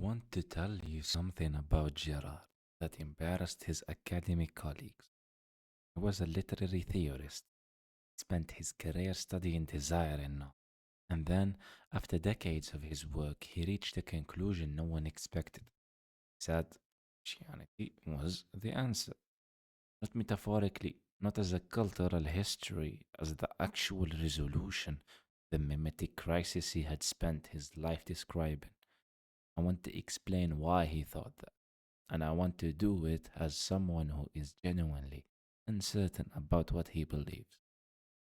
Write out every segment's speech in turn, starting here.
want to tell you something about Girard that embarrassed his academic colleagues. He was a literary theorist, spent his career studying desire and not. And then, after decades of his work, he reached a conclusion no one expected. He said Christianity was the answer, not metaphorically, not as a cultural history, as the actual resolution, the mimetic crisis he had spent his life describing. I want to explain why he thought that, and I want to do it as someone who is genuinely uncertain about what he believes,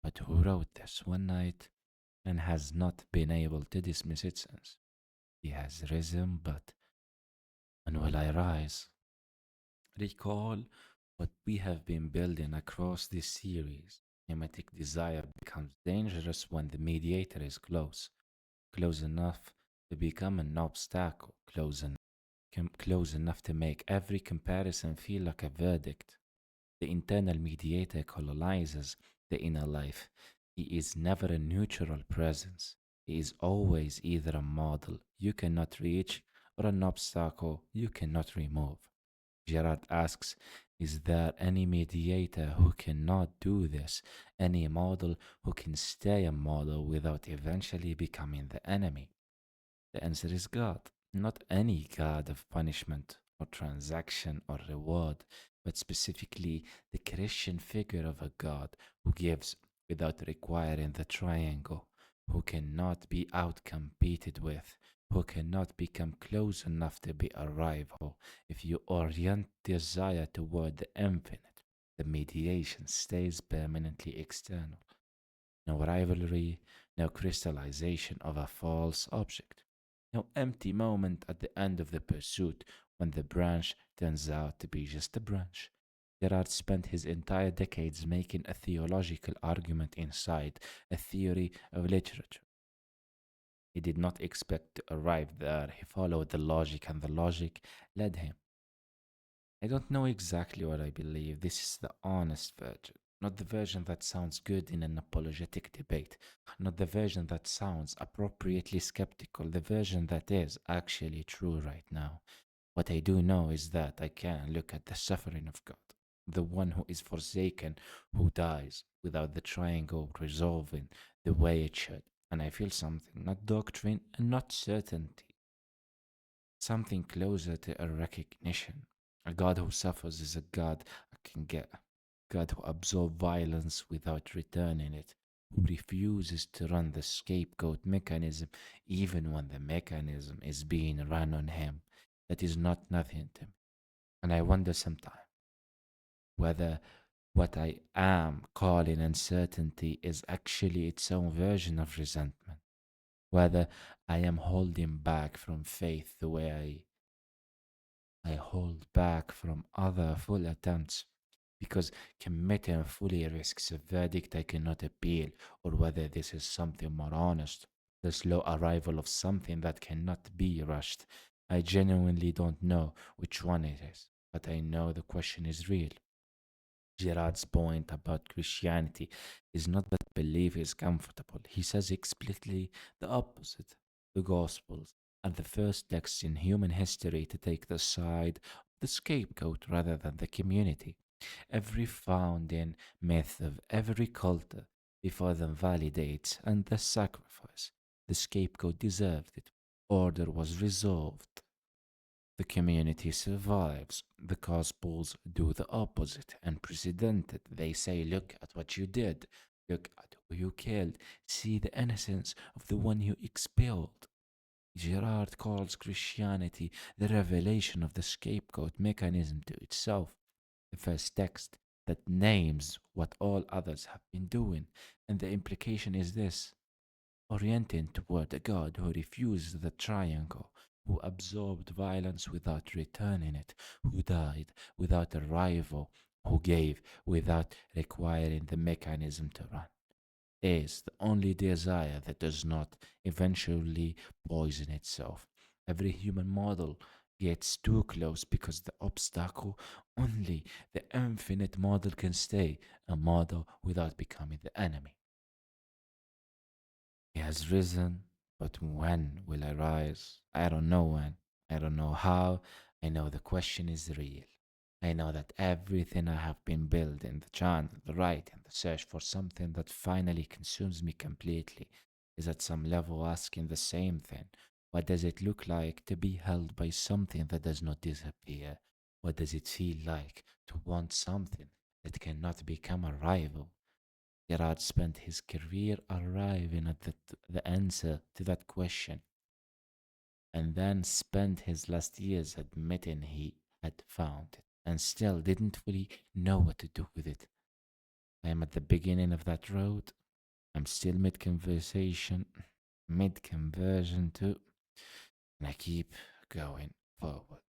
but who wrote this one night and has not been able to dismiss it since. He has risen, but, and will I rise? Recall what we have been building across this series. Mimetic desire becomes dangerous when the mediator is close, close enough to become an obstacle, close enough to make every comparison feel like a verdict. The internal mediator colonizes the inner life. He is never a neutral presence. He is always either a model you cannot reach or an obstacle you cannot remove. Girard asks, is there any mediator who cannot do this? Any model who can stay a model without eventually becoming the enemy? The answer is God. Not any God of punishment or transaction or reward, but specifically the Christian figure of a God who gives without requiring the triangle, who cannot be outcompeted with, who cannot become close enough to be a rival. If you orient desire toward the infinite, the mediation stays permanently external. No rivalry, no crystallization of a false object, no empty moment at the end of the pursuit when the branch turns out to be just a branch. Gerard spent his entire decades making a theological argument inside a theory of literature. He did not expect to arrive there. He followed the logic, and the logic led him. I don't know exactly what I believe. This is the honest version, not the version that sounds good in an apologetic debate, not the version that sounds appropriately skeptical, the version that is actually true right now. What I do know is that I can look at the suffering of God, the one who is forsaken, who dies without the triangle resolving the way it should. And I feel something, not doctrine and not certainty, something closer to a recognition. A God who suffers is a God I can get. God who absorbs violence without returning it, who refuses to run the scapegoat mechanism even when the mechanism is being run on him. That is not nothing to me. And I wonder sometimes whether what I am calling uncertainty is actually its own version of resentment, whether I am holding back from faith the way I hold back from other full attempts because committing fully risks a verdict I cannot appeal, or whether this is something more honest, the slow arrival of something that cannot be rushed. I genuinely don't know which one it is, but I know the question is real. Girard's point about Christianity is not that belief is comfortable. He says explicitly the opposite. The Gospels are the first texts in human history to take the side of the scapegoat rather than the community. Every founding myth of every culture before them validates and the sacrifice. The scapegoat deserved it. Order was resolved. The community survives. The Gospels do the opposite. Unprecedented. They say, look at what you did. Look at who you killed. See the innocence of the one you expelled. Girard calls Christianity the revelation of the scapegoat mechanism to itself, the first text that names what all others have been doing. And the implication is this: orienting toward a God who refused the triangle, who absorbed violence without returning it, who died without a rival, who gave without requiring the mechanism to run, is the only desire that does not eventually poison itself. Every human model gets too close because the obstacle only the infinite model can stay, a model without becoming the enemy. He has risen, but when will I rise? I don't know when. I don't know how. I know the question is real. I know that everything I have been building, the channel, the writing, the search for something that finally consumes me completely, is at some level asking the same thing. What does it look like to be held by something that does not disappear? What does it feel like to want something that cannot become a rival? Gerard spent his career arriving at the answer to that question, and then spent his last years admitting he had found it and still didn't fully know what to do with it. I am at the beginning of that road. I'm still mid conversation, mid conversion too, and I keep going forward.